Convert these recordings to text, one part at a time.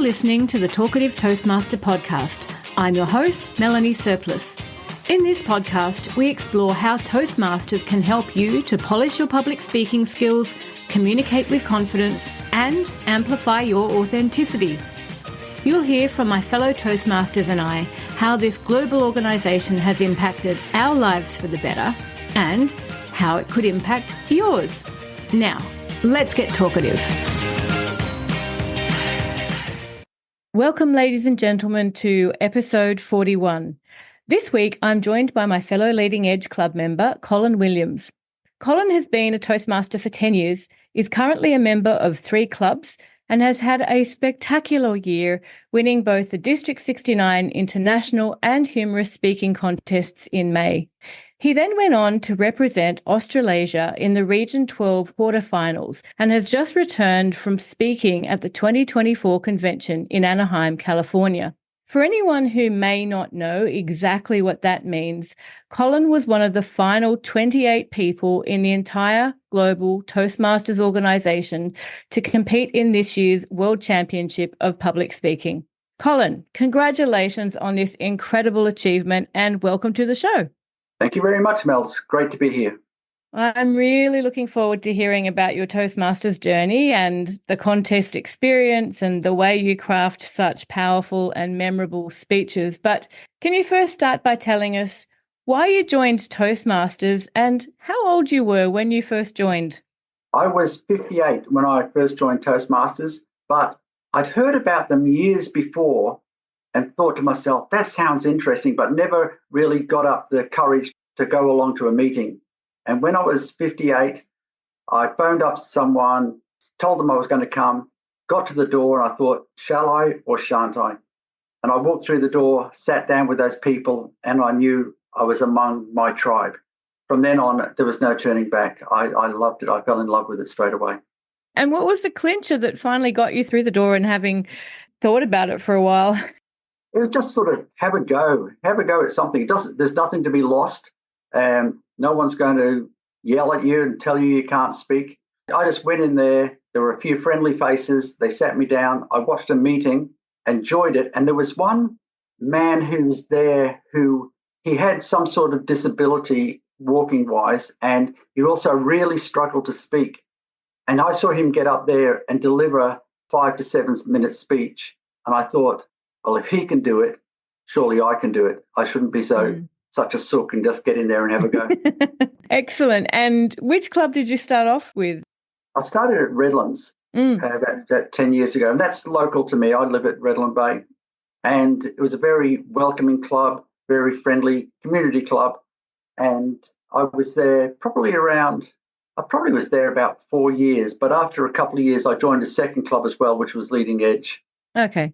listening to the Talkative Toastmaster podcast. I'm your host, Melanie Surplus. In this podcast, we explore how Toastmasters can help you to polish your public speaking skills, communicate with confidence, and amplify your authenticity. You'll hear from my fellow Toastmasters and I how this global organisation has impacted our lives for the better and how it could impact yours. Now, let's get talkative. Welcome, ladies and gentlemen, to episode 41. This week, I'm joined by my fellow Leading Edge Club member, Colin Williams. Colin has been a Toastmaster for 10 years, is currently a member of 3 clubs, and has had a spectacular year, winning both the District 69 International and Humorous Speaking contests in May. He then went on to represent Australasia in the Region 12 quarterfinals and has just returned from speaking at the 2024 convention in Anaheim, California. For anyone who may not know exactly what that means, Colin was one of the final 28 people in the entire global Toastmasters organisation to compete in this year's World Championship of Public Speaking. Colin, congratulations on this incredible achievement and welcome to the show. Thank you very much, Mel. It's great to be here. I'm really looking forward to hearing about your Toastmasters journey and the contest experience and the way you craft such powerful and memorable speeches. But can you first start by telling us why you joined Toastmasters and how old you were when you first joined? I was 58 when I first joined Toastmasters, but I'd heard about them years before and thought to myself, that sounds interesting, but never really got up the courage to go along to a meeting. And when I was 58, I phoned up someone, told them I was going to come, got to the door, and I thought, shall I or shan't I? And I walked through the door, sat down with those people, and I knew I was among my tribe. From then on, there was no turning back. I loved it. I fell in love with it straight away. And what was the clincher that finally got you through the door and having thought about it for a while? It was just sort of have a go at something. There's nothing to be lost. No one's going to yell at you and tell you can't speak. I just went in there. There were a few friendly faces. They sat me down. I watched a meeting, enjoyed it. And there was one man who was there who he had some sort of disability walking wise, and he also really struggled to speak. And I saw him get up there and deliver a 5 to 7 minute speech. And I thought, well, if he can do it, surely I can do it. I shouldn't be such a sook and just get in there and have a go. Excellent. And which club did you start off with? I started at Redlands about 10 years ago, and that's local to me. I live at Redland Bay. And it was a very welcoming club, very friendly community club. And I was there I probably was there about 4 years. But after a couple of years, I joined a second club as well, which was Leading Edge. Okay.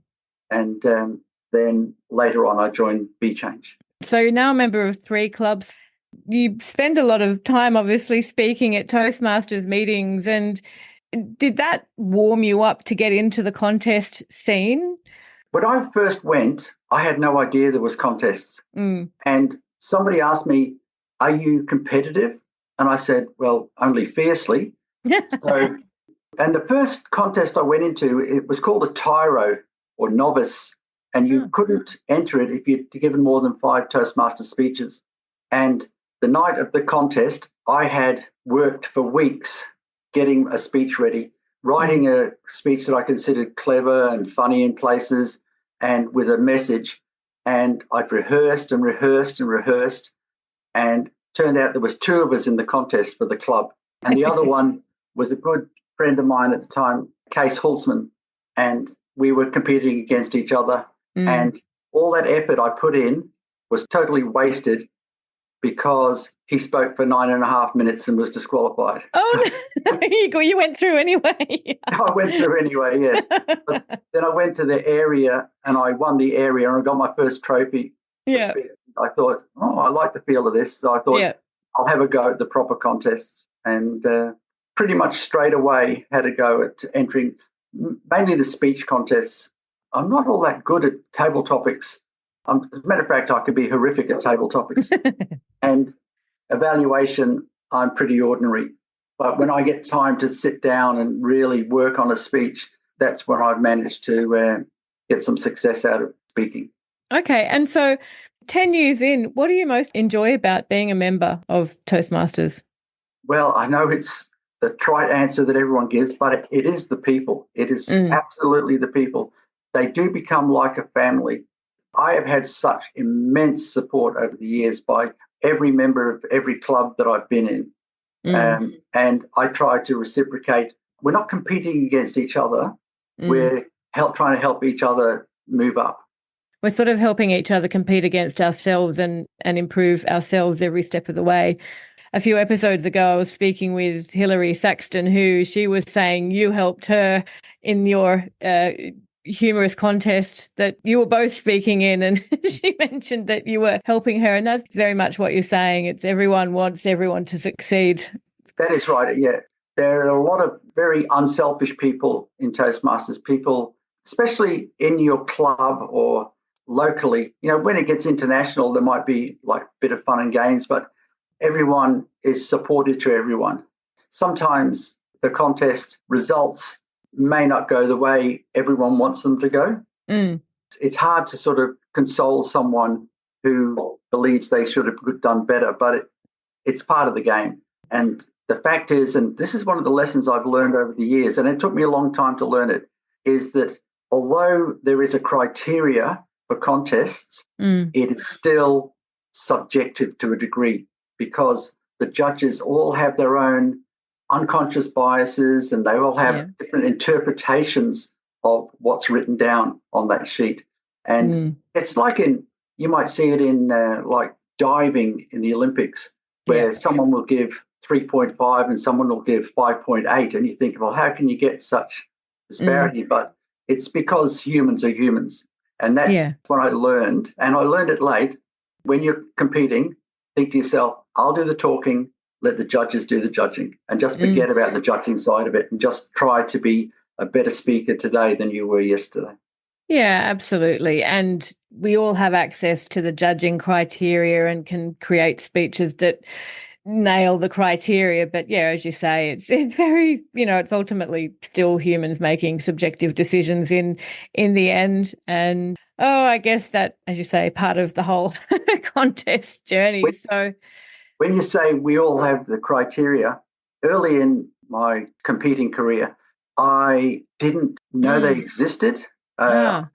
And then later on, I joined B Change. So you're now a member of 3 clubs. You spend a lot of time, obviously, speaking at Toastmasters meetings. And did that warm you up to get into the contest scene? When I first went, I had no idea there was contests. And somebody asked me, are you competitive? And I said, well, only fiercely. And the first contest I went into, it was called a tyro or novice. And you couldn't enter it if you'd given more than 5 Toastmaster speeches. And the night of the contest, I had worked for weeks getting a speech ready, writing a speech that I considered clever and funny in places and with a message. And I'd rehearsed and rehearsed and rehearsed. And turned out there was 2 of us in the contest for the club. And the other one was a good friend of mine at the time, Case Hulsman. And we were competing against each other. And all that effort I put in was totally wasted because he spoke for 9.5 minutes and was disqualified. Oh, no. You went through anyway. I went through anyway, yes. But then I went to the area and I won the area and I got my first trophy. Yeah. I thought, I like the feel of this. So I thought, I'll have a go at the proper contests. And pretty much straight away had a go at entering mainly the speech contests. I'm not all that good at table topics. As a matter of fact, I could be horrific at table topics. And evaluation, I'm pretty ordinary. But when I get time to sit down and really work on a speech, that's when I've managed to get some success out of speaking. Okay. And so 10 years in, what do you most enjoy about being a member of Toastmasters? Well, I know it's the trite answer that everyone gives, but it is the people. It is absolutely the people. They do become like a family. I have had such immense support over the years by every member of every club that I've been in. And I try to reciprocate. We're not competing against each other. We're trying to help each other move up. We're sort of helping each other compete against ourselves and improve ourselves every step of the way. A few episodes ago, I was speaking with Hilary Saxton, who she was saying you helped her in your humorous contest that you were both speaking in, and she mentioned that you were helping her, and that's very much what you're saying. It's everyone wants everyone to succeed. That is right, yeah. There are a lot of very unselfish people in Toastmasters, people, especially in your club or locally. You know, when it gets international, there might be like a bit of fun and games, but everyone is supportive to everyone. Sometimes the contest results may not go the way everyone wants them to go. It's hard to sort of console someone who believes they should have done better, but it's part of the game. And the fact is, and this is one of the lessons I've learned over the years, and it took me a long time to learn it, is that although there is a criteria for contests, it is still subjective to a degree, because the judges all have their own unconscious biases and they all have different interpretations of what's written down on that sheet. And it's like you might see it in like diving in the Olympics, where someone will give 3.5 and someone will give 5.8. And you think, well, how can you get such disparity? But it's because humans are humans. And that's what I learned. And I learned it late. When you're competing, think to yourself, I'll do the talking, let the judges do the judging, and just forget about the judging side of it and just try to be a better speaker today than you were yesterday. Yeah, absolutely. And we all have access to the judging criteria and can create speeches that nail the criteria. But yeah, as you say, it's very, it's ultimately still humans making subjective decisions in the end. And I guess that, as you say, part of the whole contest journey. When you say we all have the criteria, early in my competing career, I didn't know they existed. I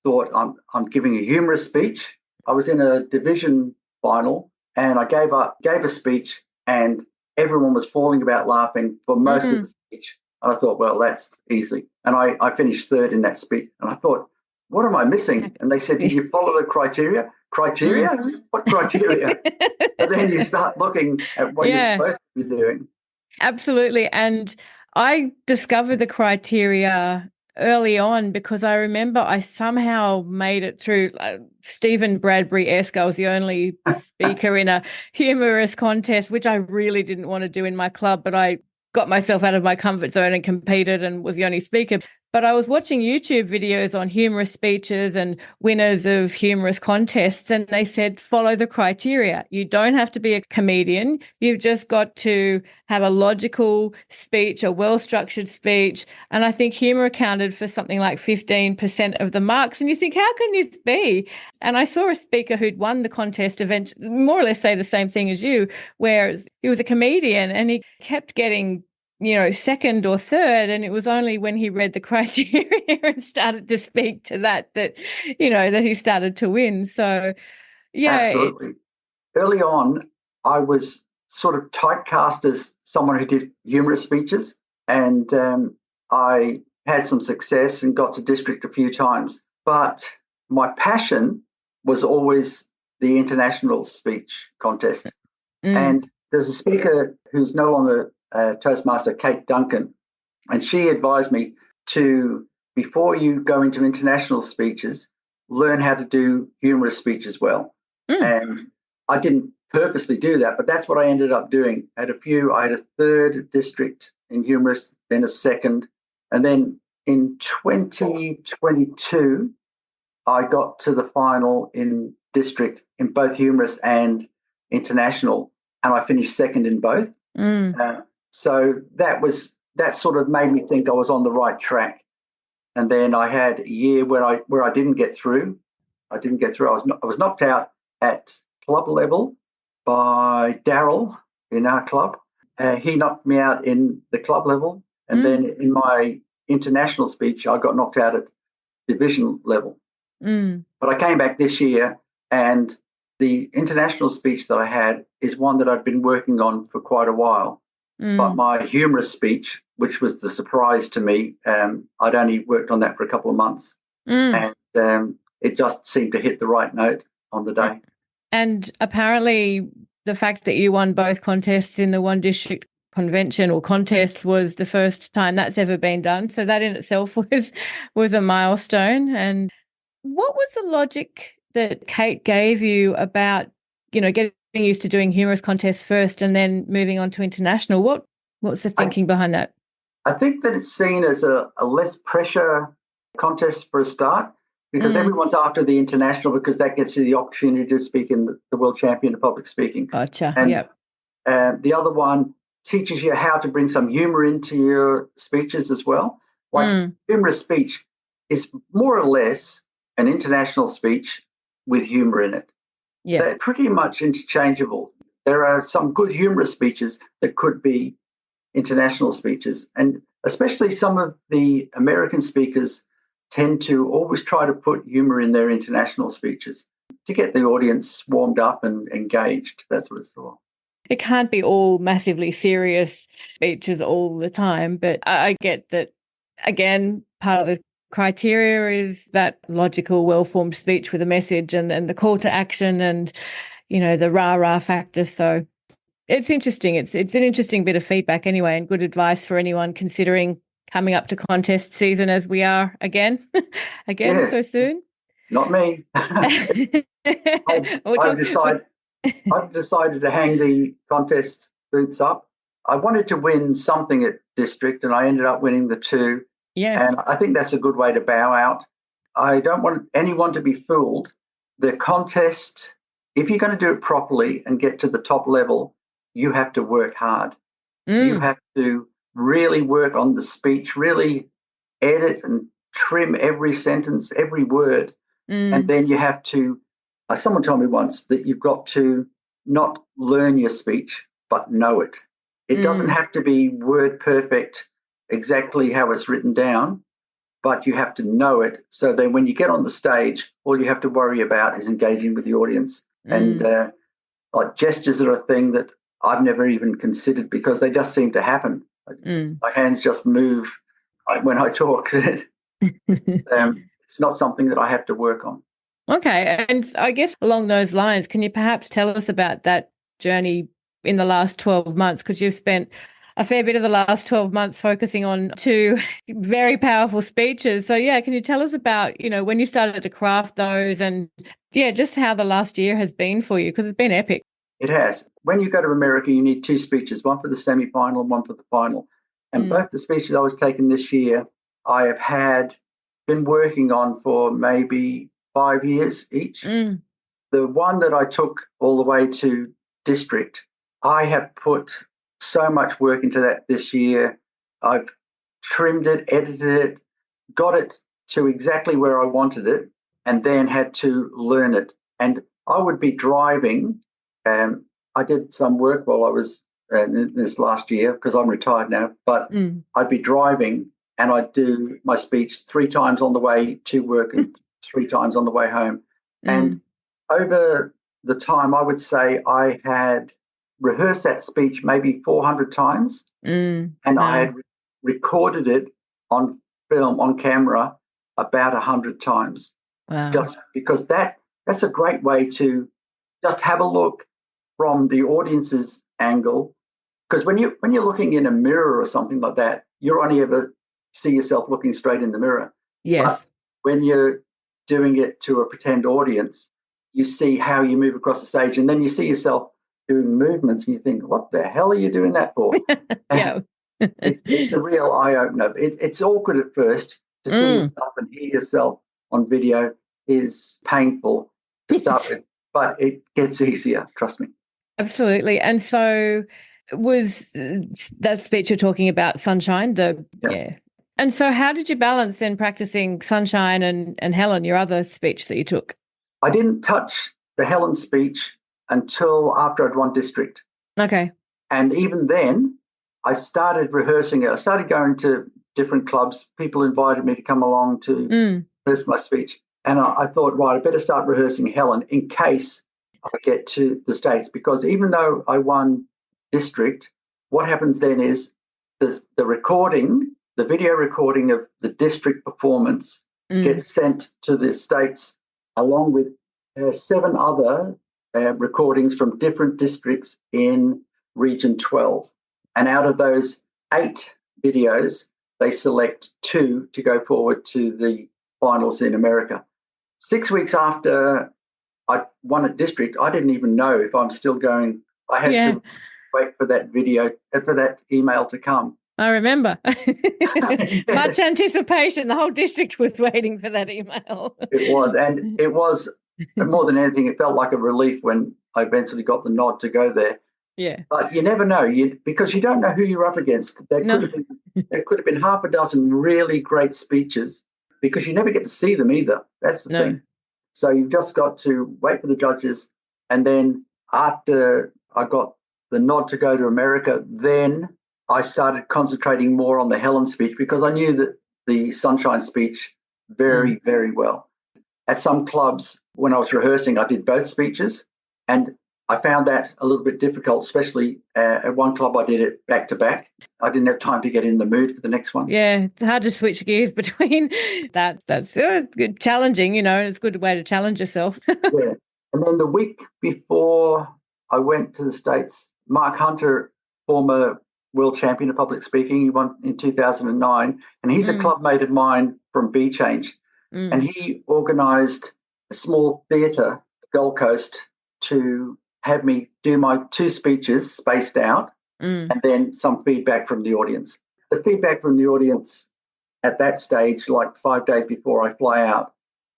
thought I'm giving a humorous speech. I was in a division final and I gave a speech and everyone was falling about laughing for most of the speech. And I thought, well, that's easy. And I finished third in that speech. And I thought, what am I missing? And they said, did you follow the criteria? Criteria? What criteria? But then you start looking at what you're supposed to be doing. Absolutely. And I discovered the criteria early on because I remember I somehow made it through Stephen Bradbury-esque. I was the only speaker in a humorous contest, which I really didn't want to do in my club, but I got myself out of my comfort zone and competed and was the only speaker. But I was watching YouTube videos on humorous speeches and winners of humorous contests, and they said, follow the criteria. You don't have to be a comedian. You've just got to have a logical speech, a well-structured speech. And I think humor accounted for something like 15% of the marks. And you think, how can this be? And I saw a speaker who'd won the contest eventually, more or less say the same thing as you, where he was a comedian and he kept getting second or third. And it was only when he read the criteria and started to speak to that that he started to win. So, yeah. Absolutely. Early on, I was sort of typecast as someone who did humorous speeches. And I had some success and got to district a few times. But my passion was always the international speech contest. And there's a speaker who's no longer Toastmaster, Kate Duncan, and she advised me to, before you go into international speeches, learn how to do humorous speeches well. And I didn't purposely do that, but that's what I ended up doing. I had a third district in humorous, then a second, and then in 2022, I got to the final in district in both humorous and international, and I finished second in both. So that sort of made me think I was on the right track. And then I had a year where I didn't get through. I was knocked out at club level by Daryl in our club. He knocked me out in the club level. And then in my international speech, I got knocked out at division level. But I came back this year, and the international speech that I had is one that I've been working on for quite a while. But my humorous speech, which was the surprise to me, I'd only worked on that for a couple of months. And it just seemed to hit the right note on the day. And apparently the fact that you won both contests in the one district convention or contest was the first time that's ever been done. So that in itself was a milestone. And what was the logic that Kate gave you about, getting used to doing humorous contests first and then moving on to international? What's the thinking behind that? I think that it's seen as a less pressure contest for a start, because everyone's after the international, because that gets you the opportunity to speak in the World Champion of Public Speaking. Gotcha. And the other one teaches you how to bring some humor into your speeches as well. Humorous speech is more or less an international speech with humor in it. Yeah. They're pretty much interchangeable. There are some good humorous speeches that could be international speeches, and especially some of the American speakers tend to always try to put humor in their international speeches to get the audience warmed up and engaged. That's what it's for. It can't be all massively serious speeches all the time, but I get that, again, part of the criteria is that logical, well-formed speech with a message and the call to action and, the rah-rah factor. So it's interesting. It's an interesting bit of feedback anyway, and good advice for anyone considering coming up to contest season as we are again Yes. So soon. Not me. I've decided to hang the contest boots up. I wanted to win something at district, and I ended up winning the 2. Yes. And I think that's a good way to bow out. I don't want anyone to be fooled. The contest, if you're going to do it properly and get to the top level, you have to work hard. You have to really work on the speech, really edit and trim every sentence, every word. And then you have to, someone told me once that you've got to not learn your speech, but know it. It doesn't have to be word perfect, exactly how it's written down, but you have to know it. So then when you get on the stage, all you have to worry about is engaging with the audience. And like gestures are a thing that I've never even considered, because they just seem to happen. My hands just move when I talk. It's not something that I have to work on. Okay. And I guess along those lines, can you perhaps tell us about that journey in the last 12 months? Because you've spent a fair bit of the last 12 months focusing on 2 very powerful speeches. So, can you tell us about, when you started to craft those and, just how the last year has been for you? Because it's been epic. It has. When you go to America, you need 2 speeches, one for the semi-final and one for the final. And both the speeches I was taking this year, I have been working on for maybe 5 years each. The one that I took all the way to district, I have put so much work into that this year. I've trimmed it, edited it, got it to exactly where I wanted it, and then had to learn it. And I would be driving. I did some work while I was in this last year, because I'm retired now, but I'd be driving and I'd do my speech 3 times on the way to work and 3 times on the way home. And over the time, I would say I had rehearsed that speech maybe 400 times, and I had recorded it on film, on camera, about 100 times. Wow. Just because that's a great way to just have a look from the audience's angle. Because when you're looking in a mirror or something like that, you only ever see yourself looking straight in the mirror. Yes. But when you're doing it to a pretend audience, you see how you move across the stage, and then you see yourself doing movements, and you think, what the hell are you doing that for? Yeah. It's a real eye-opener. It's awkward at first to see yourself and hear yourself on video is painful to start with, but it gets easier, trust me. Absolutely. And so was that speech you're talking about, Sunshine? And so how did you balance then practicing Sunshine and Helen, your other speech that you took? I didn't touch the Helen speech until after I'd won district. Okay. And even then, I started rehearsing it. I started going to different clubs. People invited me to come along to rehearse my speech. And I thought, right, I better start rehearsing Helen in case I get to the States. Because even though I won district, what happens then is the recording, the video recording of the district performance gets sent to the States along with 7 other recordings from different districts in Region 12. And out of those 8 videos, they select 2 to go forward to the finals in America. 6 weeks after I won a district, I didn't even know if I'm still going. I had to wait for that video, for that email to come. I remember. Yes. Much anticipation. The whole district was waiting for that email. It was. And it was, more than anything, it felt like a relief when I eventually got the nod to go there. Yeah. But you never know, because you don't know who you're up against. There could have been half a dozen really great speeches because you never get to see them either. That's the thing. So you've just got to wait for the judges. And then after I got the nod to go to America, then I started concentrating more on the Helen speech because I knew that the Sunshine speech very, very well. At some clubs, when I was rehearsing, I did both speeches, and I found that a little bit difficult, especially at one club I did it back to back. I didn't have time to get in the mood for the next one. Yeah, it's hard to switch gears between that. That's challenging, it's a good way to challenge yourself. Yeah. And then the week before I went to the States, Mark Hunter, former world champion of public speaking, he won in 2009, and he's a club mate of mine from B Change. And he organised a small theatre, Gold Coast, to have me do my 2 speeches spaced out and then some feedback from the audience. The feedback from the audience at that stage, like 5 days before I fly out,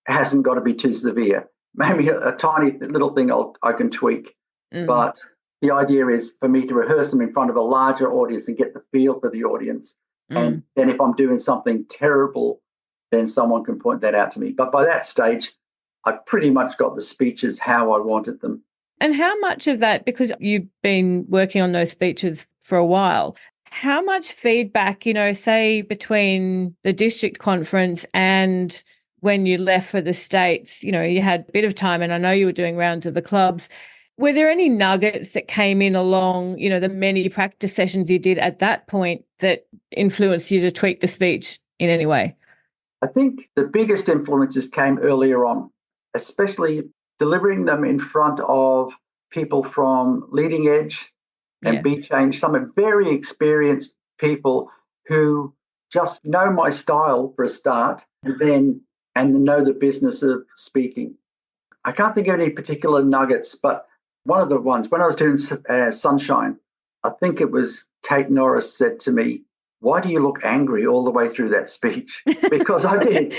hasn't got to be too severe. Maybe a tiny little thing I can tweak. But the idea is for me to rehearse them in front of a larger audience and get the feel for the audience. And then if I'm doing something terrible, then someone can point that out to me. But by that stage, I pretty much got the speeches how I wanted them. And how much of that, because you've been working on those speeches for a while, how much feedback, say between the district conference and when you left for the States, you had a bit of time, and I know you were doing rounds of the clubs. Were there any nuggets that came in along, the many practice sessions you did at that point that influenced you to tweak the speech in any way? I think the biggest influences came earlier on, especially delivering them in front of people from Leading Edge and Be Change, some very experienced people who just know my style for a start, and know the business of speaking. I can't think of any particular nuggets, but one of the ones, when I was doing Sunshine, I think it was Kate Norris said to me, "Why do you look angry all the way through that speech?" Because I did.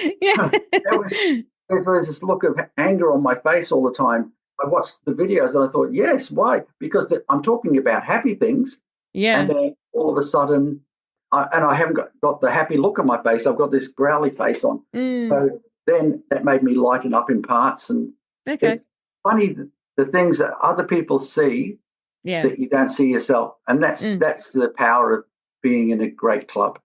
There's this look of anger on my face all the time. I watched the videos and I thought, yes, why? Because I'm talking about happy things. Yeah. And then all of a sudden, I haven't got the happy look on my face. I've got this growly face on. So then that made me lighten up in parts. And it's funny, the things that other people see that you don't see yourself. And that's the power of being in a great club.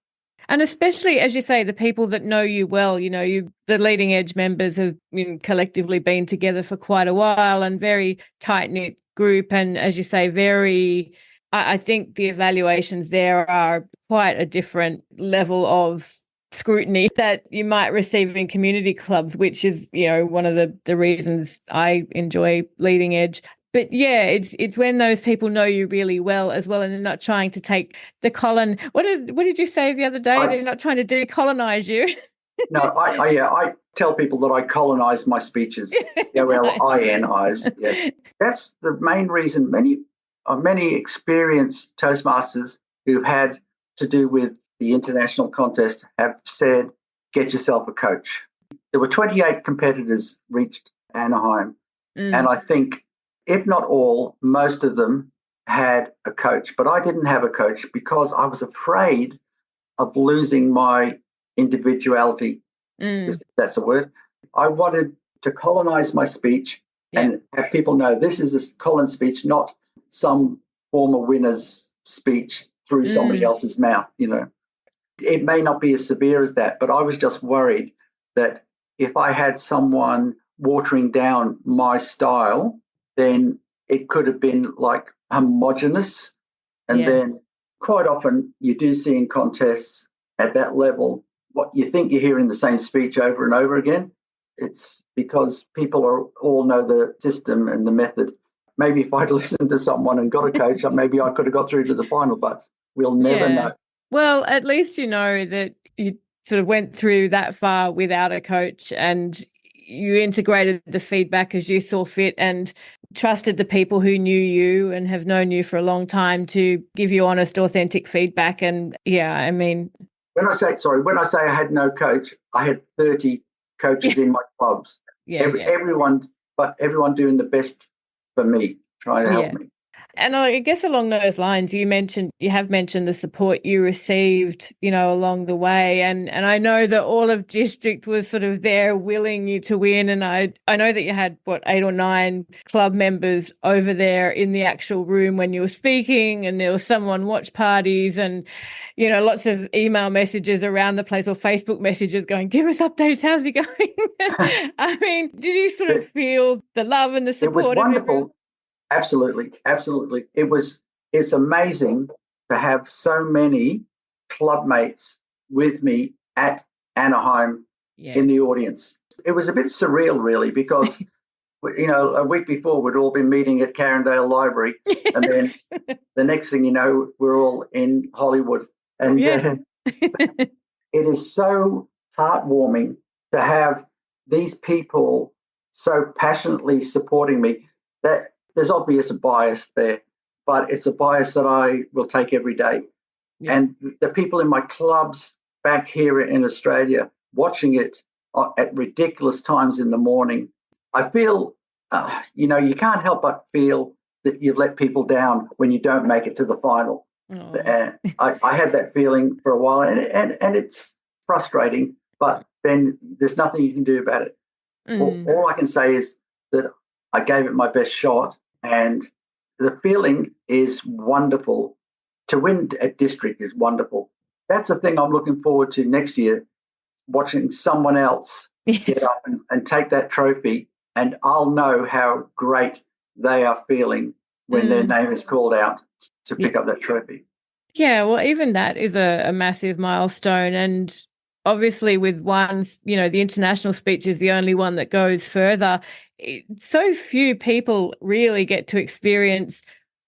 And especially, as you say, the people that know you well, the Leading Edge members have collectively been together for quite a while, and very tight-knit group. And as you say, I think the evaluations there are quite a different level of scrutiny that you might receive in community clubs, which is, one of the reasons I enjoy Leading Edge. But yeah, it's when those people know you really well as well, and they're not trying to take the Colin. What did you say the other day? They're not trying to decolonize you. No, I tell people that I colonize my speeches. Colinize. Yeah. That's the main reason. Many experienced Toastmasters who've had to do with the international contest have said, "Get yourself a coach." There were 28 competitors reached Anaheim, and I think, if not all, most of them had a coach. But I didn't have a coach because I was afraid of losing my individuality, if that's a word. I wanted to colonize my speech and have people know this is a Colin speech, not some former winner's speech through somebody else's mouth, you know. It may not be as severe as that, but I was just worried that if I had someone watering down my style, then it could have been like homogenous. And then quite often you do see in contests at that level what you think you're hearing the same speech over and over again. It's because people all know the system and the method. Maybe if I'd listened to someone and got a coach, maybe I could have got through to the final, but we'll never know. Well, at least you know that you sort of went through that far without a coach and you integrated the feedback as you saw fit and trusted the people who knew you and have known you for a long time to give you honest, authentic feedback. And I mean, when I say I had no coach, I had 30 coaches in my clubs. Everyone doing the best for me, trying to help me. And I guess along those lines, you have mentioned the support you received, you know, along the way. And I know that all of district was sort of there willing you to win. And I know that you had, 8 or 9 club members over there in the actual room when you were speaking, and there was someone watch parties and, you know, lots of email messages around the place or Facebook messages going, give us updates, how's it going? I mean, did you sort of feel the love and the support? It was wonderful. Absolutely. It's amazing to have so many club mates with me at Anaheim in the audience. It was a bit surreal, really, because, you know, a week before we'd all been meeting at Carindale Library, and then the next thing you know, we're all in Hollywood. And it is so heartwarming to have these people so passionately supporting me that there's obvious bias there, but it's a bias that I will take every day. And the people in my clubs back here in Australia watching it at ridiculous times in the morning, I feel, you know, you can't help but feel that you've let people down when you don't make it to the final. I had that feeling for a while, and it's frustrating, but then there's nothing you can do about it. All I can say is that I gave it my best shot, and the feeling is wonderful. To win at district is wonderful. That's the thing I'm looking forward to next year, watching someone else get up and take that trophy, and I'll know how great they are feeling when their name is called out to pick up that trophy. Yeah, well, even that is a massive milestone. And obviously with one, you know, the international speech is the only one that goes further. So few people really get to experience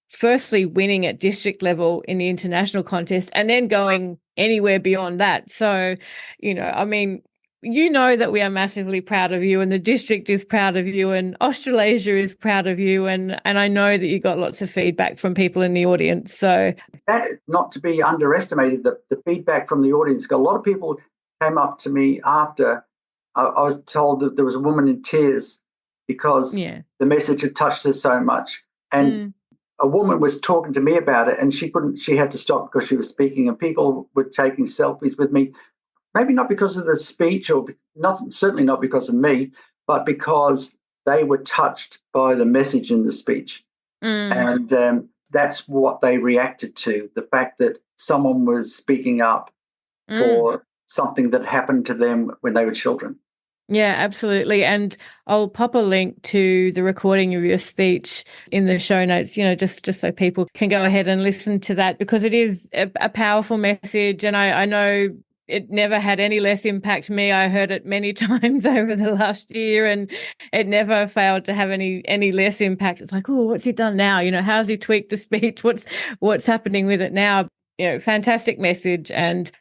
firstly winning at district level in the international contest and then going anywhere beyond that. So, you know, I mean, you know that we are massively proud of you, and the district is proud of you, and Australasia is proud of you, and I know that you got lots of feedback from people in the audience. So that, not to be underestimated, the feedback from the audience. A lot of people came up to me after. I was told that there was a woman in tears because the message had touched her so much, and a woman was talking to me about it, and she had to stop because she was speaking, and people were taking selfies with me. Maybe not because of the speech, or certainly not because of me, but because they were touched by the message in the speech. And that's what they reacted to, the fact that someone was speaking up for something that happened to them when they were children. Yeah, absolutely. And I'll pop a link to the recording of your speech in the show notes, you know, just so people can go ahead and listen to that, because it is a powerful message. And I know it never had any less impact me. I heard it many times over the last year, and it never failed to have any less impact. It's like, oh, what's he done now? You know, how's he tweaked the speech? What's happening with it now? You know, fantastic message. And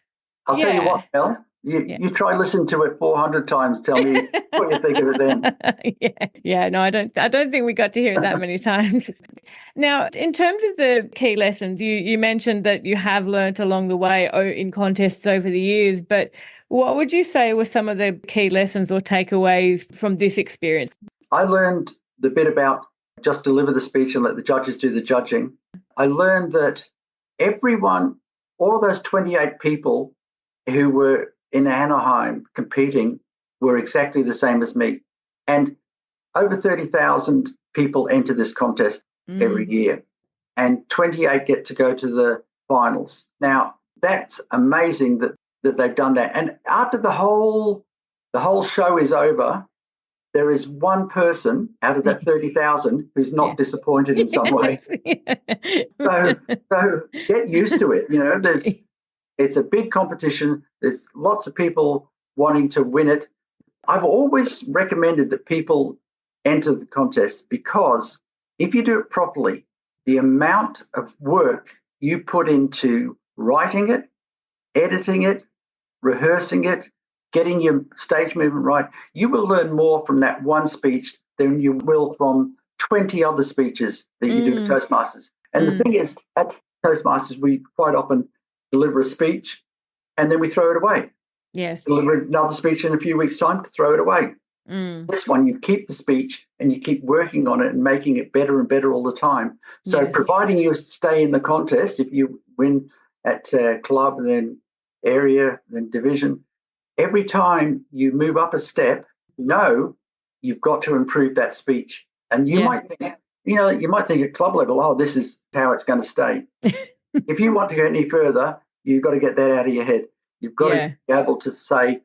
I'll tell you what, Mel, you try listening to it 400 times. Tell me what you think of it then. No, I don't think we got to hear it that many times. Now, in terms of the key lessons, you mentioned that you have learnt along the way in contests over the years, but what would you say were some of the key lessons or takeaways from this experience? I learned the bit about just deliver the speech and let the judges do the judging. I learned that everyone, all of those 28 people who were in Anaheim competing were exactly the same as me. And over 30,000 people enter this contest every year, and 28 get to go to the finals. Now, that's amazing that they've done that. And after the whole show is over, there is one person out of that 30,000 who's not disappointed in some way. So get used to it. It's a big competition. There's lots of people wanting to win it. I've always recommended that people enter the contest because if you do it properly, the amount of work you put into writing it, editing it, rehearsing it, getting your stage movement right, you will learn more from that one speech than you will from 20 other speeches that you do at Toastmasters. And the thing is, at Toastmasters, we quite often deliver a speech and then we throw it away. Yes. Deliver another speech in a few weeks' time, throw it away. This one, you keep the speech and you keep working on it and making it better and better all the time. So providing you stay in the contest, if you win at club, then area, then division, every time you move up a step, you've got to improve that speech. And you might think, you might think at club level, oh, this is how it's going to stay. If you want to go any further, you've got to get that out of your head. You've got to be able to say,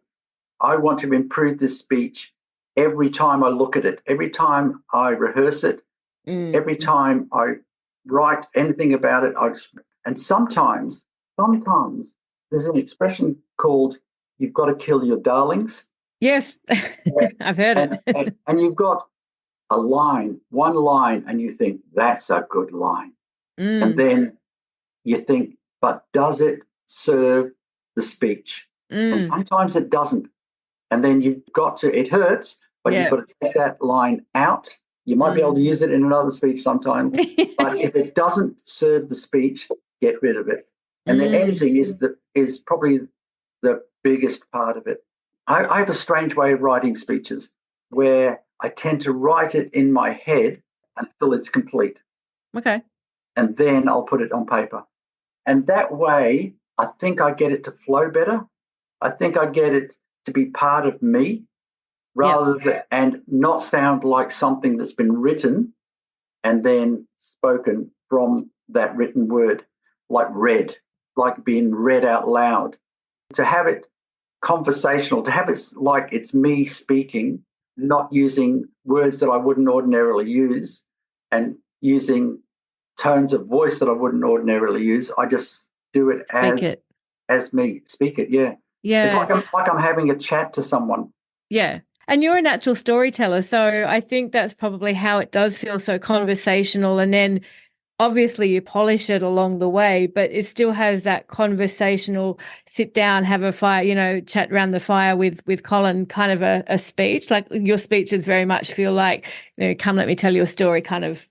I want to improve this speech every time I look at it, every time I rehearse it, every time I write anything about it. And sometimes there's an expression called, you've got to kill your darlings. Yes, I've heard it. And you've got one line, and you think, that's a good line. And then you think, but does it serve the speech? And sometimes it doesn't. And then it hurts, but you've got to take that line out. You might be able to use it in another speech sometime, but if it doesn't serve the speech, get rid of it. And the editing is probably the biggest part of it. I have a strange way of writing speeches where I tend to write it in my head until it's complete. Okay. And then I'll put it on paper. And that way, I think I get it to flow better. I think I get it to be part of me rather than, and not sound like something that's been written and then spoken from that written word, like being read out loud. To have it conversational, to have it like it's me speaking, not using words that I wouldn't ordinarily use and using tones of voice that I wouldn't ordinarily use. I just do it as me. Speak it, yeah. Yeah. It's like I'm having a chat to someone. Yeah. And you're a natural storyteller, so I think that's probably how it does feel so conversational. And then obviously you polish it along the way, but it still has that conversational, sit down, have a fire, chat around the fire with Colin kind of a speech. Like your speeches very much feel like, come let me tell you a story kind of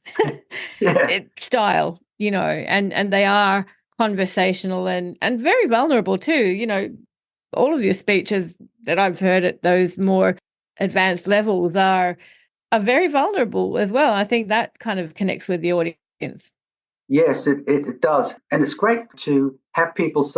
style, and they are conversational and very vulnerable too. All of your speeches that I've heard at those more advanced levels are very vulnerable as well. I think that kind of connects with the audience. Yes, it does. And it's great to have people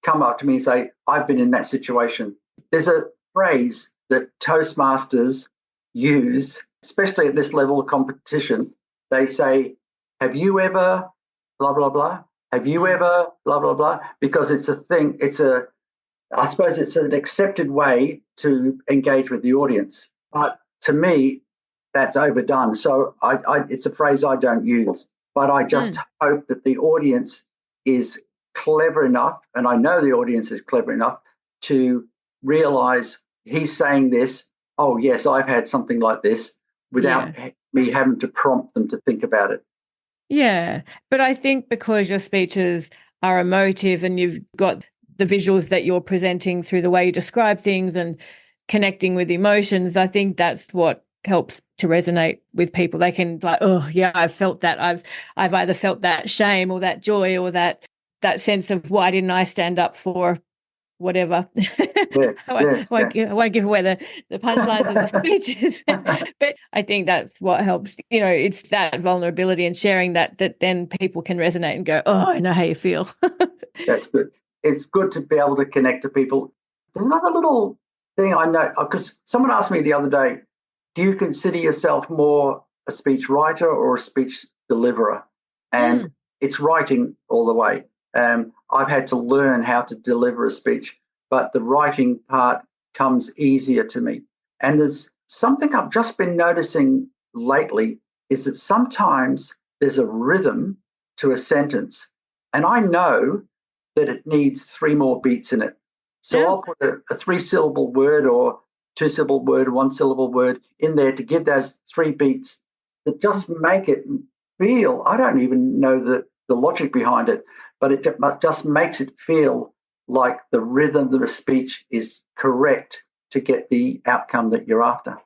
come up to me and say, I've been in that situation. There's a phrase that Toastmasters use, especially at this level of competition. They say, have you ever blah, blah, blah? Have you ever blah, blah, blah? Because it's a thing. I suppose it's an accepted way to engage with the audience. But to me, that's overdone. So it's a phrase I don't use. But I just hope that the audience is clever enough, and I know the audience is clever enough to realize he's saying this, oh, yes, I've had something like this, without me having to prompt them to think about it. Yeah. But I think because your speeches are emotive and you've got the visuals that you're presenting through the way you describe things and connecting with emotions, I think that's what helps to resonate with people. They can oh yeah, I've felt that. I've either felt that shame or that joy or that sense of why didn't I stand up for whatever. I won't give away the punchlines of the speeches. But I think that's what helps. It's that vulnerability and sharing that then people can resonate and go, oh, I know how you feel. That's good. it's good to be able to connect to people. There's another little thing I know, because someone asked me the other day, do you consider yourself more a speech writer or a speech deliverer? And it's writing all the way. I've had to learn how to deliver a speech, but the writing part comes easier to me. And there's something I've just been noticing lately is that sometimes there's a rhythm to a sentence, and I know that it needs 3 more beats in it. So I'll put a 3-syllable word or 2-syllable word, 1-syllable word in there to give those 3 beats that just make it feel, I don't even know the logic behind it, but it just makes it feel like the rhythm of the speech is correct to get the outcome that you're after.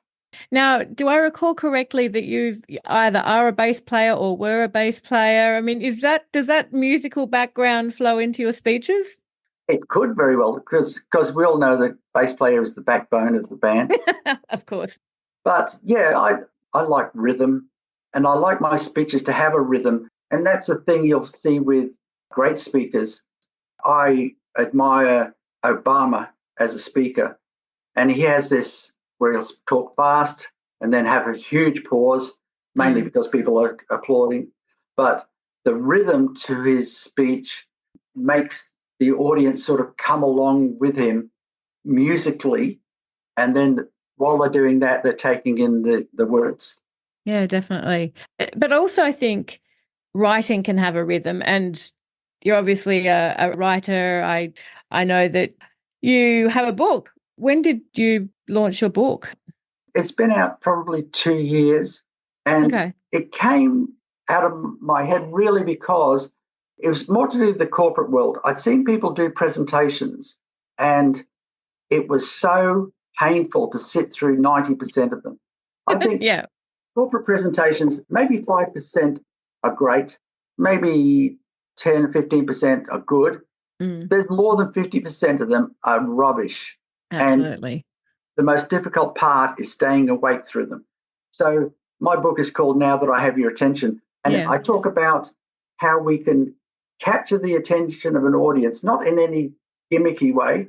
Now, do I recall correctly that you either are a bass player or were a bass player? I mean, does that musical background flow into your speeches? It could very well, because we all know that bass player is the backbone of the band. Of course. But yeah, I like rhythm, and I like my speeches to have a rhythm. And that's the thing you'll see with great speakers. I admire Obama as a speaker, and he has this where he'll talk fast and then have a huge pause, mainly because people are applauding. But the rhythm to his speech makes the audience sort of come along with him musically, and then while they're doing that, they're taking in the words. Yeah, definitely. But also I think writing can have a rhythm, and you're obviously a writer. I know that you have a book. When did you launch your book? It's been out probably 2 years, and it came out of my head really because it was more to do with the corporate world. I'd seen people do presentations, and it was so painful to sit through 90% of them. I think corporate presentations, maybe 5% are great, maybe 10, 15% are good. There's more than 50% of them are rubbish. Absolutely. And the most difficult part is staying awake through them. So my book is called Now That I Have Your Attention. And I talk about how we can capture the attention of an audience, not in any gimmicky way,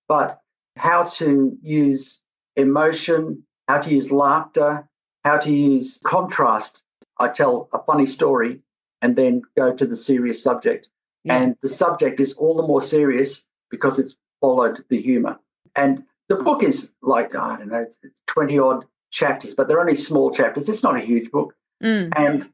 but how to use emotion, how to use laughter, how to use contrast. I tell a funny story and then go to the serious subject. And the subject is all the more serious because it's followed the humor. And the book is like, I don't know, it's 20-odd chapters, but they're only small chapters. It's not a huge book. And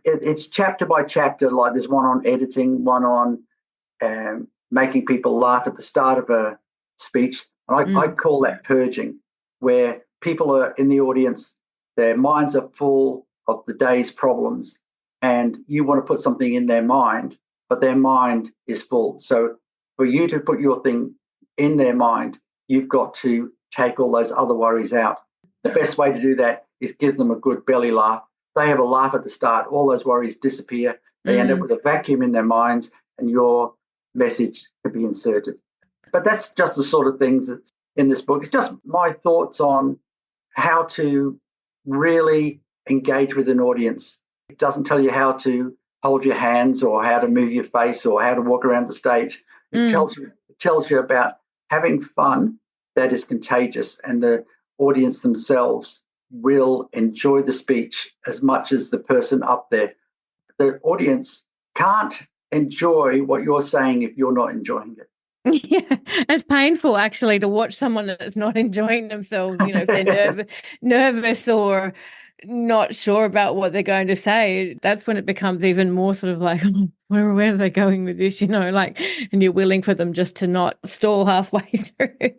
it's chapter by chapter. Like there's one on editing, one on making people laugh at the start of a speech. And I call that purging, where people are in the audience, their minds are full of the day's problems, and you want to put something in their mind, but their mind is full. So for you to put your thing in their mind, you've got to take all those other worries out. The best way to do that is give them a good belly laugh. They have a laugh at the start, all those worries disappear. They end up with a vacuum in their minds, and your message can be inserted. But that's just the sort of things that's in this book. It's just my thoughts on how to really engage with an audience. It doesn't tell you how to hold your hands or how to move your face or how to walk around the stage. It tells you about having fun that is contagious, and the audience themselves will enjoy the speech as much as the person up there. The audience can't enjoy what you're saying if you're not enjoying it. Yeah, it's painful actually to watch someone that's not enjoying themselves, if they're nervous or not sure about what they're going to say. That's when it becomes even more sort of like, where are they going with this, and you're willing for them just to not stall halfway through.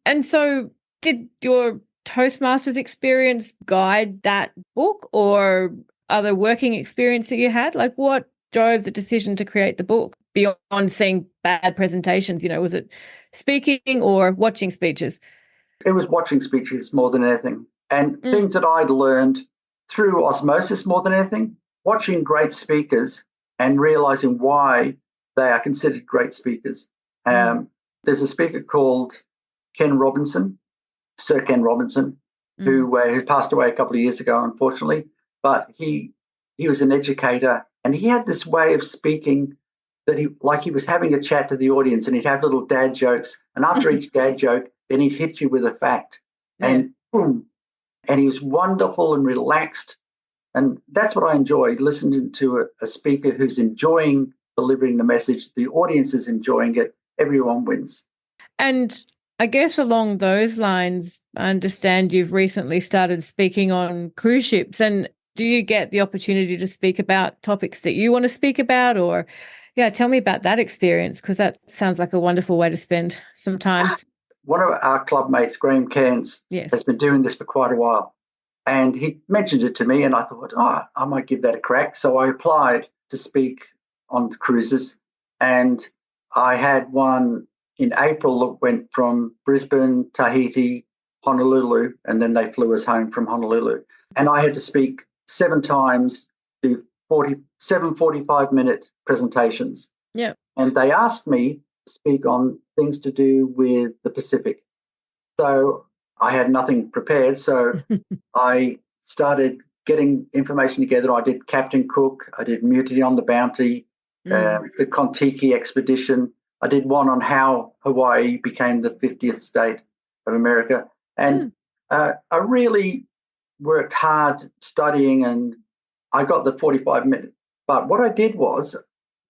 And so did your Toastmasters experience guide that book, or other working experience that you had? Like, what drove the decision to create the book beyond seeing bad presentations? Was it speaking or watching speeches? It was watching speeches more than anything, and things that I'd learned through osmosis more than anything, watching great speakers and realizing why they are considered great speakers. There's a speaker called Sir Ken Robinson, who passed away a couple of years ago, unfortunately, but he was an educator, and he had this way of speaking that he was having a chat to the audience, and he'd have little dad jokes. And after each dad joke, then he'd hit you with a fact. And boom. And he was wonderful and relaxed. And that's what I enjoyed, listening to a speaker who's enjoying delivering the message. The audience is enjoying it. Everyone wins. And I guess along those lines, I understand you've recently started speaking on cruise ships. And do you get the opportunity to speak about topics that you want to speak about? Or, tell me about that experience, because that sounds like a wonderful way to spend some time. One of our club mates, Graham Cairns, has been doing this for quite a while. And he mentioned it to me, and I thought, I might give that a crack. So I applied to speak on cruises. And I had one in April that went from Brisbane, Tahiti, Honolulu, and then they flew us home from Honolulu. And I had to speak 7 times, do 7 45-minute presentations. Yeah. And they asked me to speak on things to do with the Pacific. So I had nothing prepared. So I started getting information together. I did Captain Cook. I did Mutiny on the Bounty, the Kon-Tiki expedition. I did one on how Hawaii became the 50th state of America. And I really worked hard studying, and I got the 45-minute. But what I did was,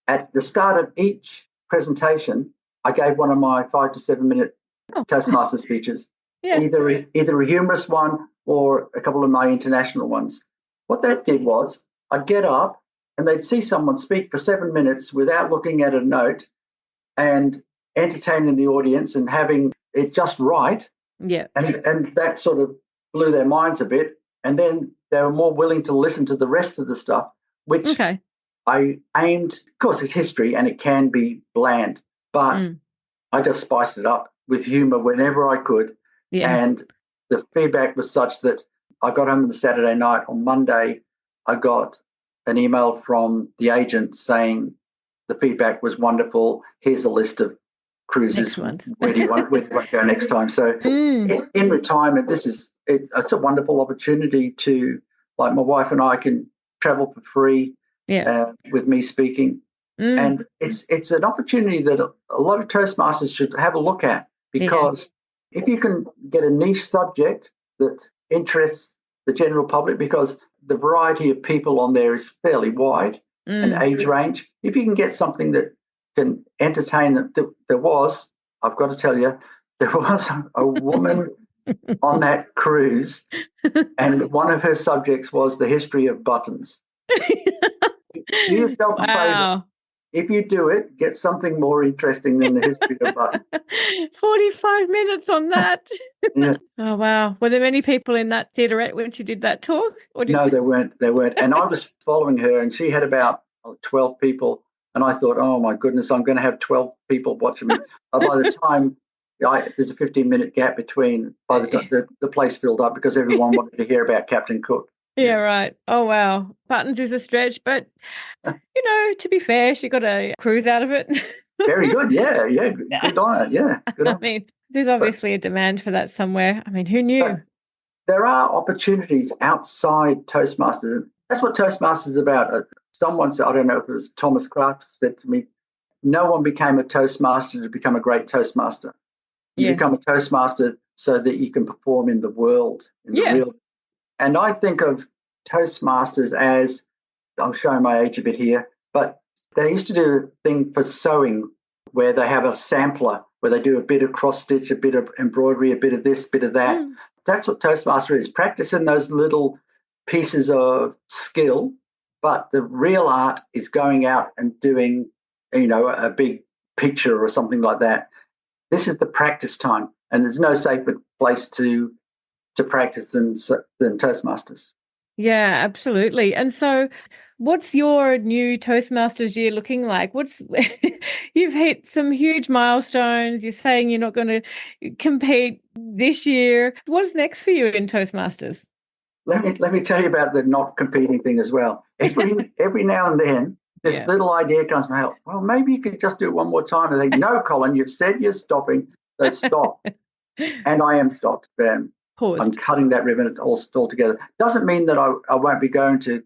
at the start of each presentation, I gave one of my 5 to 7 minute Toastmasters speeches, either a humorous one or a couple of my international ones. What that did was, I'd get up and they'd see someone speak for 7 minutes without looking at a note and entertaining the audience and having it just right. Yeah. And that sort of blew their minds a bit. And then they were more willing to listen to the rest of the stuff, which I aimed, of course, it's history and it can be bland, but I just spiced it up with humor whenever I could. Yeah. And the feedback was such that I got home on the Saturday night. On Monday, I got an email from the agent saying the feedback was wonderful. Here's a list of cruises. Where do you want to go next time? So in retirement, it's a wonderful opportunity to, like, my wife and I can travel for free with me speaking. And it's an opportunity that a lot of Toastmasters should have a look at, because if you can get a niche subject that interests the general public, because the variety of people on there is fairly wide and age range, if you can get something that can entertain them. I've got to tell you, there was a woman on that cruise, and one of her subjects was the history of buttons. Do yourself a favor. If you do it, get something more interesting than the history of buttons. 45 minutes on that. Yeah. Oh, wow. Were there many people in that theatre when she did that talk? No, there weren't. And I was following her, and she had about 12 people. And I thought, oh, my goodness, I'm going to have 12 people watching me. By the time there's a 15-minute gap between, by the time the place filled up, because everyone wanted to hear about Captain Cook. Yeah, right. Oh, wow. Buttons is a stretch, but, to be fair, she got a cruise out of it. Very good. Yeah. Good on it. Yeah. Good on it. There's obviously a demand for that somewhere. Who knew? There are opportunities outside Toastmasters. That's what Toastmasters is about. Someone said, I don't know if it was Thomas Kraft, said to me, no one became a Toastmaster to become a great Toastmaster. You become a Toastmaster so that you can perform in the world, in the real. And I think of Toastmasters as, I'm showing my age a bit here, but they used to do a thing for sewing where they have a sampler where they do a bit of cross stitch, a bit of embroidery, a bit of this, bit of that. That's what Toastmaster is, practicing those little pieces of skill. But the real art is going out and doing, a big picture or something like that. This is the practice time, and there's no safer place to practice than Toastmasters. Yeah, absolutely. And so what's your new Toastmasters year looking like? You've hit some huge milestones. You're saying you're not going to compete this year. What's next for you in Toastmasters? Let me tell you about the not competing thing as well. Every now and then, this little idea comes from, well, maybe you could just do it one more time. And they, no, Colin, you've said you're stopping, so stop. And I am stopped. I'm cutting that ribbon altogether. Doesn't mean that I won't be going to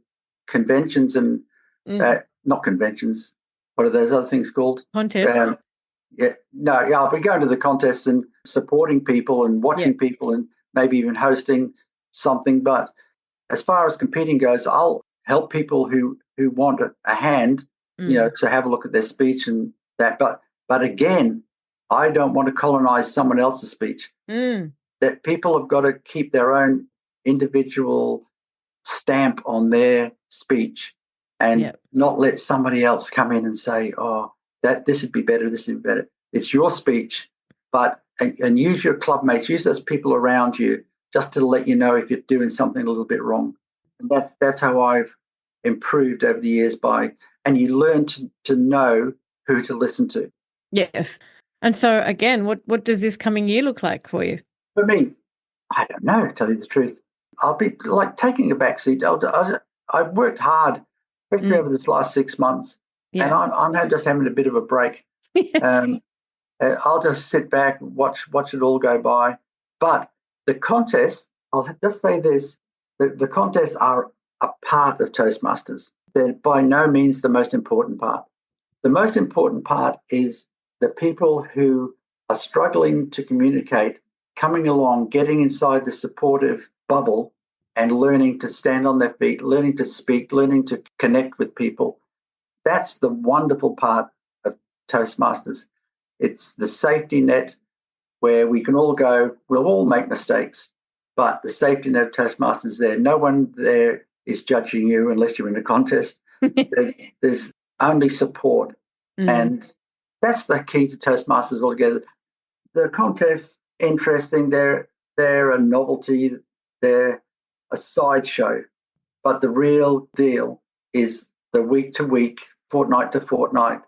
conventions and not conventions. what are those other things called? Contests. I'll be going to the contests and supporting people and watching people and maybe even hosting something. But as far as competing goes, I'll help people who want a hand, to have a look at their speech and that. But again, I don't want to colonize someone else's speech. That people have got to keep their own individual stamp on their speech and not let somebody else come in and say, oh, that this would be better, this would be better. It's your speech, and use your club mates, use those people around you just to let you know if you're doing something a little bit wrong. And that's how I've improved over the years and you learn to know who to listen to. Yes. And so again, what does this coming year look like for you? For me, I don't know, to tell you the truth. I'll be like taking a backseat. I've worked hard, especially over this last 6 months, and I'm just having a bit of a break. Yes. I'll just sit back, watch it all go by. But the contests, I'll just say this, the contests are a part of Toastmasters. They're by no means the most important part. The most important part is the people who are struggling to communicate, coming along, getting inside the supportive bubble and learning to stand on their feet, learning to speak, learning to connect with people. That's the wonderful part of Toastmasters. It's the safety net where we can all go, we'll all make mistakes, but the safety net of Toastmasters is there. No one there is judging you unless you're in a contest. There's only support. And that's the key to Toastmasters altogether. The contests, interesting, they're a novelty, they're a sideshow, but the real deal is the week-to-week, fortnight-to-fortnight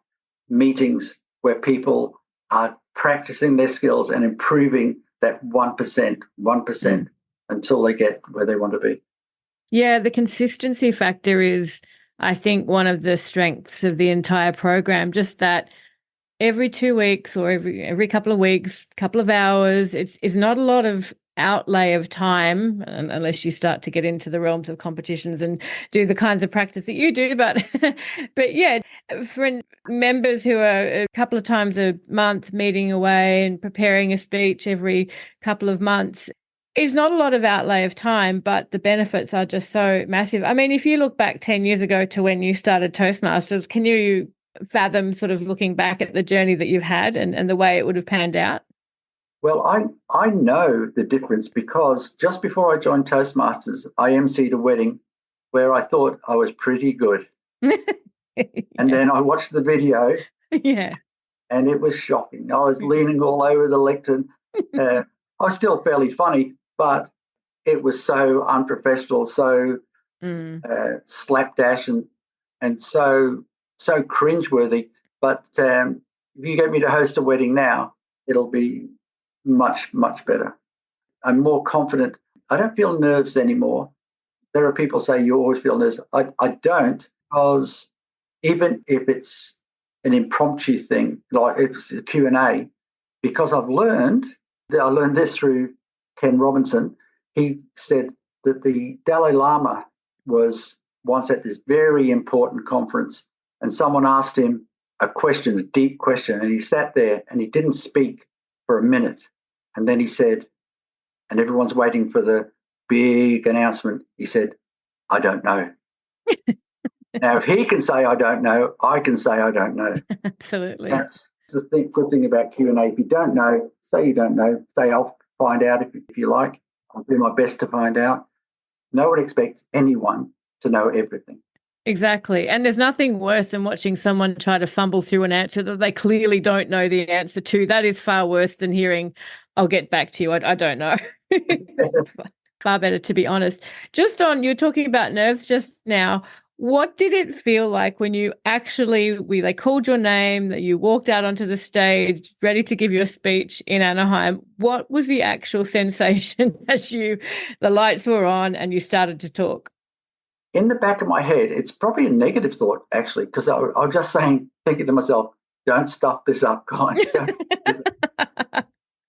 meetings where people are practicing their skills and improving that 1% until they get where they want to be. Yeah, the consistency factor is, I think, one of the strengths of the entire program, just that every 2 weeks or every couple of weeks, couple of hours, it's not a lot of outlay of time unless you start to get into the realms of competitions and do the kinds of practice that you do. But for members who are a couple of times a month meeting away and preparing a speech every couple of months, it's not a lot of outlay of time, but the benefits are just so massive. I mean, if you look back 10 years ago to when you started Toastmasters, can you fathom sort of looking back at the journey that you've had and the way it would have panned out? Well, I know the difference because just before I joined Toastmasters, I emceed a wedding where I thought I was pretty good. And then I watched the video. Yeah. And it was shocking. I was leaning all over the lectern. I was still fairly funny, but it was so unprofessional, so slapdash and so cringeworthy. But if you get me to host a wedding now, it'll be much, much better. I'm more confident. I don't feel nerves anymore. There are people say you always feel nerves. I don't, because even if it's an impromptu thing, like it's a Q&A, because I learned this through Ken Robinson. He said that the Dalai Lama was once at this very important conference and someone asked him a question, a deep question, and he sat there and he didn't speak for a minute. And then he said, and everyone's waiting for the big announcement, he said, I don't know. Now, if he can say I don't know, I can say I don't know. Absolutely. That's the good thing about Q&A. If you don't know, say you don't know. Say I'll find out if you like. I'll do my best to find out. No one expects anyone to know everything. Exactly. And there's nothing worse than watching someone try to fumble through an answer that they clearly don't know the answer to. That is far worse than hearing, I'll get back to you. I don't know. Far better, to be honest. Just on, you're talking about nerves just now. What did it feel like when you actually, they called your name, that you walked out onto the stage, ready to give your speech in Anaheim? What was the actual sensation as the lights were on and you started to talk? In the back of my head, it's probably a negative thought, actually, because I was just thinking to myself, don't stuff this up, guys.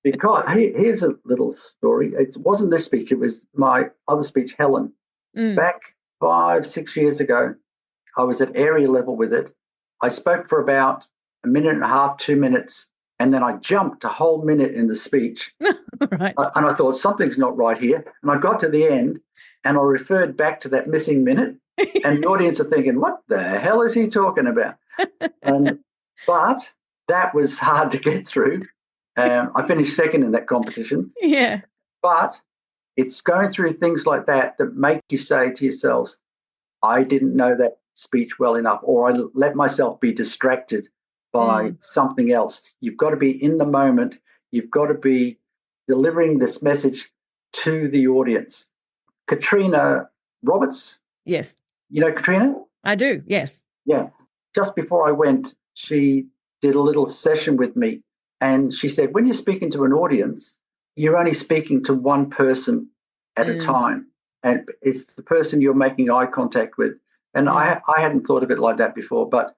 Because here's a little story. It wasn't this speech. It was my other speech, Helen. Back 5-6 years ago, I was at area level with it. I spoke for about a minute and a half, 2 minutes, and then I jumped a whole minute in the speech. Right. And I thought, something's not right here. And I got to the end and I referred back to that missing minute. And the audience are thinking, what the hell is he talking about? But that was hard to get through. I finished second in that competition. Yeah. But it's going through things like that that make you say to yourselves, I didn't know that speech well enough, or I let myself be distracted by something else. You've got to be in the moment. You've got to be delivering this message to the audience. Katrina Roberts. Yes. You know Katrina? I do, yes. Yeah. Just before I went, she did a little session with me, and she said, when you're speaking to an audience, you're only speaking to one person at a time, and it's the person you're making eye contact with. And I hadn't thought of it like that before, but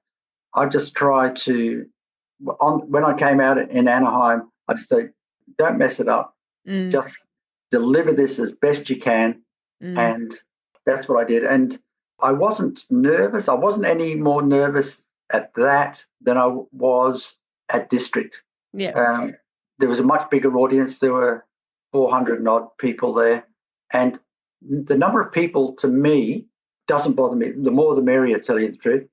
I just try to, when I came out in Anaheim, I just say, don't mess it up. Just deliver this as best you can. And that's what I did. And I wasn't nervous. I wasn't any more nervous at that than I was at district. Yeah. There was a much bigger audience. There were 400 and odd people there. And the number of people, to me, doesn't bother me. The more the merrier, to tell you the truth.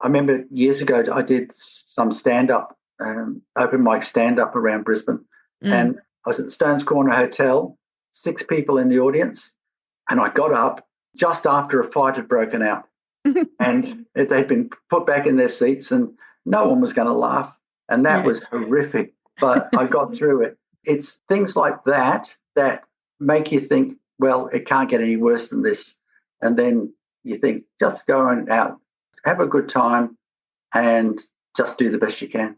I remember years ago I did some stand-up, open mic stand-up around Brisbane. And I was at the Stones Corner Hotel, 6 people in the audience. And I got up just after a fight had broken out. And they'd been put back in their seats and no one was going to laugh. And that was horrific. But I got through it. It's things like that that make you think, well, it can't get any worse than this. And then you think, just go out, have a good time, and just do the best you can.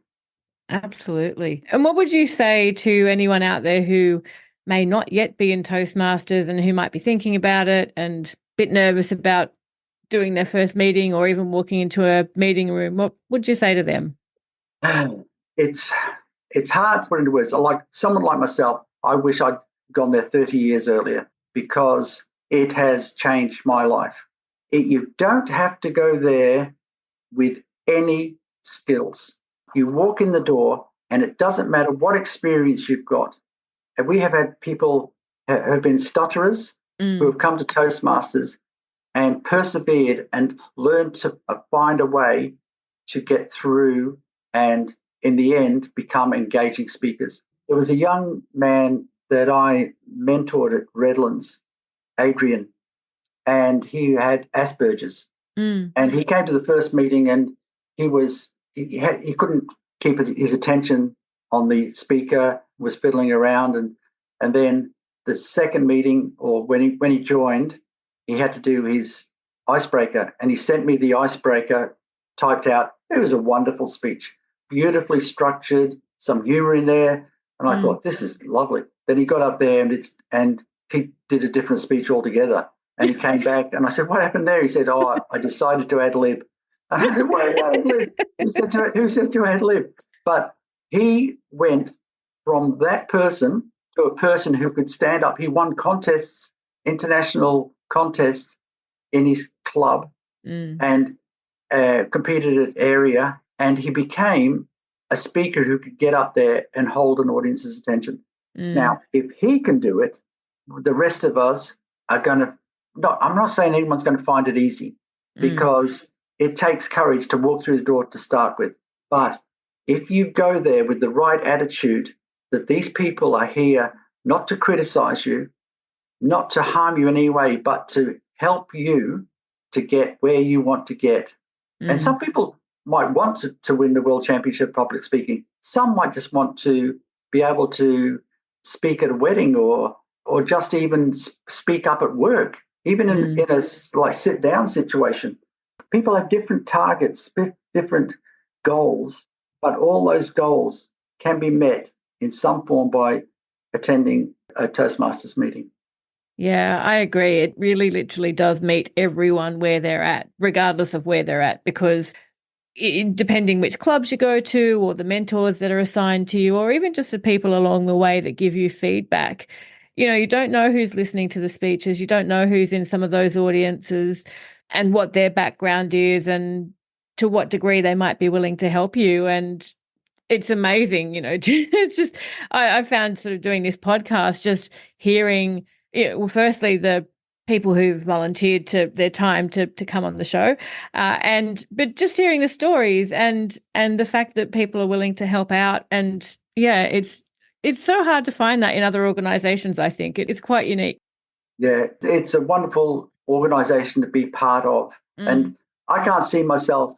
Absolutely. And what would you say to anyone out there who may not yet be in Toastmasters and who might be thinking about it and a bit nervous about doing their first meeting or even walking into a meeting room? What would you say to them? It's hard to put into words. Like someone like myself, I wish I'd gone there 30 years earlier because it has changed my life. You don't have to go there with any skills. You walk in the door and it doesn't matter what experience you've got. And we have had people who have been stutterers who have come to Toastmasters and persevered and learned to find a way to get through and in the end become engaging speakers. There was a young man that I mentored at Redlands, Adrian, and he had Asperger's. And he came to the first meeting and he couldn't keep his attention on the speaker, was fiddling around, and then the second meeting, or when he joined, he had to do his icebreaker, and he sent me the icebreaker typed out. It was a wonderful speech, beautifully structured, some humor in there, and I thought, this is lovely. Then he got up there and he did a different speech altogether, and he came back, and I said, what happened there? He said, I decided to ad lib. I said, what ad lib? Who said to ad lib? But he went from that person to a person who could stand up. He won contests, international contests in his club and competed at area, and he became a speaker who could get up there and hold an audience's attention. Now, if he can do it, the rest of us are going to, I'm not saying anyone's going to find it easy because it takes courage to walk through the door to start with. But if you go there with the right attitude, that these people are here not to criticize you, not to harm you in any way, but to help you to get where you want to get. And some people might want to win the World Championship public speaking. Some might just want to be able to speak at a wedding or just even speak up at work, even in a like sit-down situation. People have different targets, different goals, but all those goals can be met in some form by attending a Toastmasters meeting. Yeah, I agree. It really literally does meet everyone where they're at, regardless of where they're at, because depending which clubs you go to or the mentors that are assigned to you, or even just the people along the way that give you feedback, you don't know who's listening to the speeches. You don't know who's in some of those audiences and what their background is. And to what degree they might be willing to help you. And it's amazing, it's just, I found sort of doing this podcast, just hearing, well, firstly, the people who've volunteered to their time to come on the show, but just hearing the stories and the fact that people are willing to help out. And yeah, it's so hard to find that in other organizations. I think it's quite unique. Yeah, it's a wonderful organization to be part of. And I can't see myself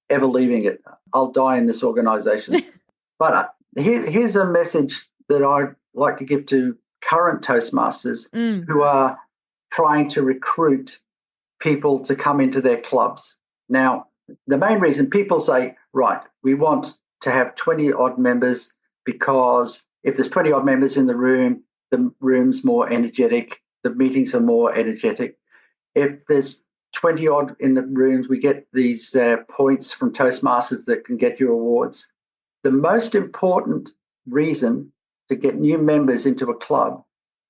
ever leaving it. I'll die in this organization. But here's a message that I'd like to give to current Toastmasters who are trying to recruit people to come into their clubs. Now, the main reason people say, right, we want to have 20 odd members, because if there's 20 odd members in the room's more energetic, the meetings are more energetic. If there's 20 odd in the rooms, we get these points from Toastmasters that can get you awards. The most important reason to get new members into a club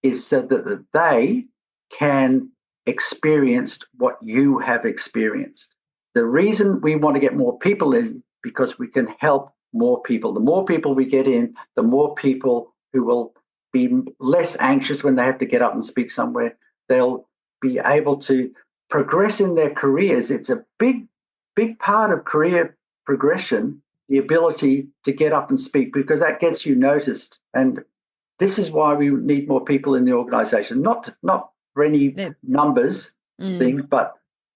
is so that they can experience what you have experienced. The reason we want to get more people is because we can help more people. The more people we get in, the more people who will be less anxious when they have to get up and speak somewhere. They'll be able to progress in their careers. It's a big part of career progression, the ability to get up and speak, because that gets you noticed. And this is why we need more people in the organization, not for any numbers thing, but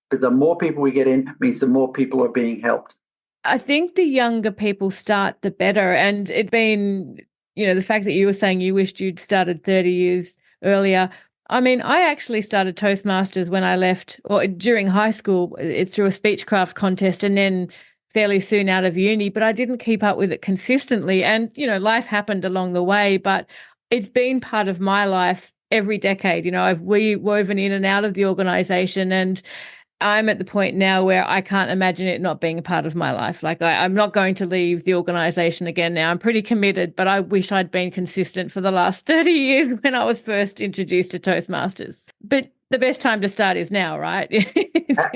the more people we get in means the more people are being helped. I think the younger people start, the better. And it's been, the fact that you were saying you wished you'd started 30 years earlier. I mean, I actually started Toastmasters when I left, or during high school. It's through a speechcraft contest, and then fairly soon out of uni, but I didn't keep up with it consistently. And, life happened along the way, but it's been part of my life every decade. I've woven in and out of the organization, and I'm at the point now where I can't imagine it not being a part of my life. Like I'm not going to leave the organization again now. I'm pretty committed, but I wish I'd been consistent for the last 30 years when I was first introduced to Toastmasters. But the best time to start is now, right?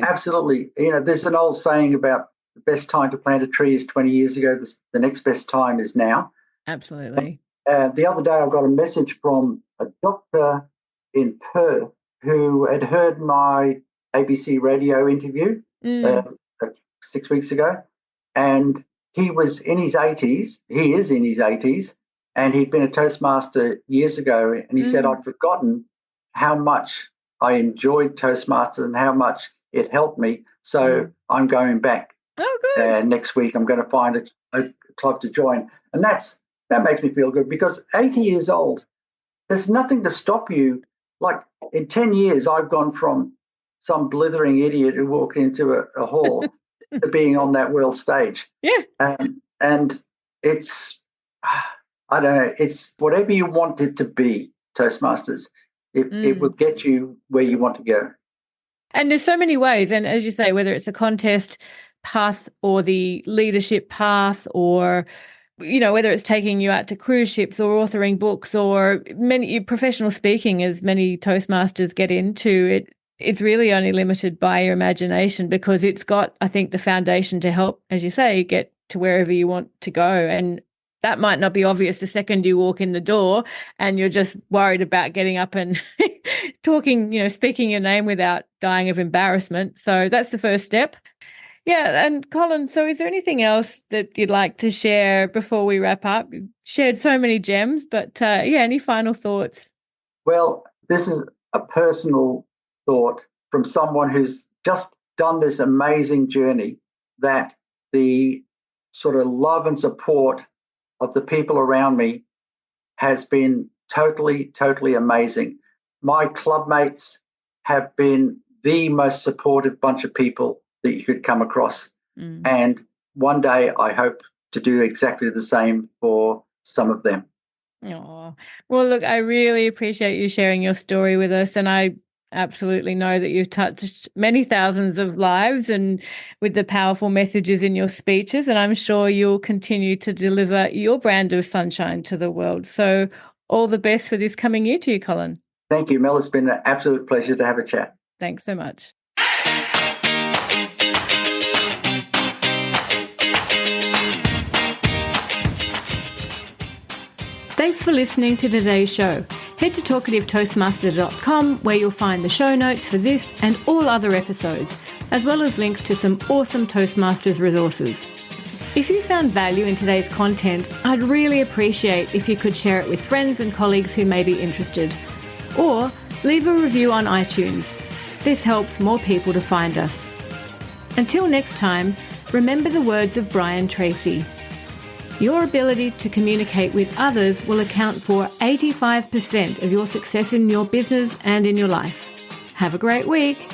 Absolutely. There's an old saying about the best time to plant a tree is 20 years ago. The next best time is now. Absolutely. The other day, I got a message from a doctor in Perth who had heard my ABC radio interview 6 weeks ago, and he was in his 80s. He is in his 80s, and he'd been a Toastmaster years ago, and he said, I'd forgotten how much I enjoyed Toastmasters and how much it helped me, so I'm going back. Oh, good. Next week I'm going to find a club to join, and that makes me feel good, because 80 years old, there's nothing to stop you. Like in 10 years, I've gone from some blithering idiot who walked into a hall to being on that world stage. Yeah. And it's, I don't know, it's whatever you want it to be, Toastmasters. It will get you where you want to go. And there's so many ways. And as you say, whether it's a contest path or the leadership path, or whether it's taking you out to cruise ships or authoring books or many professional speaking, as many Toastmasters get into, it's really only limited by your imagination, because it's got, I think, the foundation to help, as you say, get to wherever you want to go. And that might not be obvious the second you walk in the door and you're just worried about getting up and talking, speaking your name without dying of embarrassment. So that's the first step. Yeah. And Colin, so is there anything else that you'd like to share before we wrap up? You've shared so many gems, but any final thoughts? Well, this is a personal thought from someone who's just done this amazing journey, that the sort of love and support of the people around me has been totally, totally amazing. My club mates have been the most supportive bunch of people that you could come across. And one day I hope to do exactly the same for some of them. Oh, well, look, I really appreciate you sharing your story with us, and I absolutely know that you've touched many thousands of lives and with the powerful messages in your speeches, and I'm sure you'll continue to deliver your brand of sunshine to the world. So all the best for this coming year to you, Colin. Thank you, Mel. It's been an absolute pleasure to have a chat. Thanks so much. Thanks for listening to today's show. Head to talkativetoastmaster.com where you'll find the show notes for this and all other episodes, as well as links to some awesome Toastmasters resources. If you found value in today's content, I'd really appreciate if you could share it with friends and colleagues who may be interested. Or leave a review on iTunes. This helps more people to find us. Until next time, remember the words of Brian Tracy. Your ability to communicate with others will account for 85% of your success in your business and in your life. Have a great week.